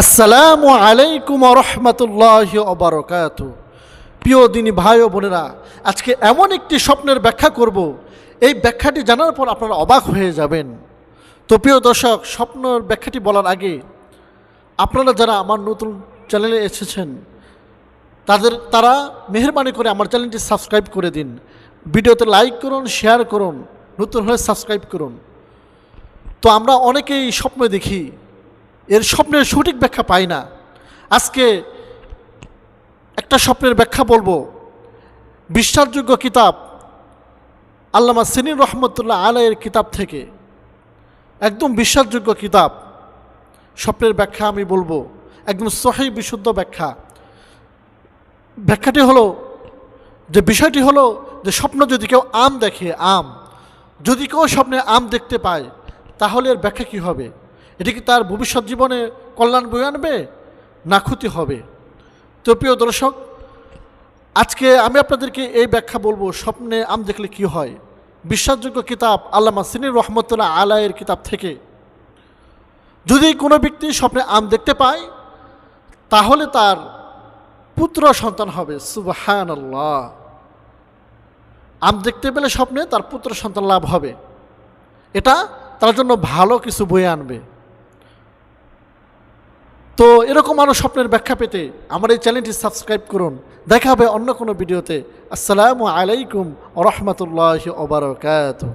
আসসালামু আলাইকুম ওয়া রাহমাতুল্লাহি ওয়া বারাকাতুহু। প্রিয় দিনী ভাই ও বোনেরা, আজকে এমন একটি স্বপ্নের ব্যাখ্যা করব, এই ব্যাখ্যাটি জানার পর আপনারা অবাক হয়ে যাবেন। তো প্রিয় দর্শক, স্বপ্নের ব্যাখ্যাটি বলার আগে আপনারা যারা আমার নতুন চ্যানেলে এসেছেন তারা মেহেরবানি করে আমার চ্যানেলটি সাবস্ক্রাইব করে দিন, ভিডিওতে লাইক করুন, শেয়ার করুন, নতুন হলে সাবস্ক্রাইব করুন। তো আমরা অনেকেই স্বপ্ন দেখি, এর স্বপ্নের সঠিক ব্যাখ্যা পাই না। আজকে একটা স্বপ্নের ব্যাখ্যা বলবো, বিশ্বাসযোগ্য কিতাব আল্লামা সিনির রহমতুল্লাহ আলাইয়ের কিতাব থেকে, একদম বিশ্বাসযোগ্য কিতাব। স্বপ্নের ব্যাখ্যা আমি বলবো, একদম সহিহ বিশুদ্ধ ব্যাখ্যা। ব্যাখ্যাটি হলো যে, বিষয়টি হলো যে, স্বপ্ন যদি কেউ আম দেখে, যদি কেউ স্বপ্নে আম দেখতে পায়, তাহলে এর ব্যাখ্যা কী হবে? এটি কি তার ভবিষ্যৎ জীবনে কল্যাণ বয়ে আনবে না ক্ষতি হবে? তো প্রিয় দর্শক, আজকে আমি আপনাদেরকে এই ব্যাখ্যা বলবো, স্বপ্নে আম দেখলে কি হয়। বিশ্বাসযোগ্য কিতাব আল্লামা সিনির রহমতুল্লাহ আলাইয়ের কিতাব থেকে, যদি কোনো ব্যক্তি স্বপ্নে আম দেখতে পায়, তাহলে তার পুত্র সন্তান হবে। সুবহানাল্লাহ! আম দেখতে পেলে স্বপ্নে তার পুত্র সন্তান লাভ হবে, এটা তার জন্য ভালো কিছু বয়ে আনবে। তো এরকম আরও স্বপ্নের ব্যাখ্যা পেতে আমার এই চ্যানেলটি সাবস্ক্রাইব করুন। দেখা হবে অন্য কোনো ভিডিওতে। আসসালামু আলাইকুম ওয়া রাহমাতুল্লাহি ওয়া বারাকাতুহু।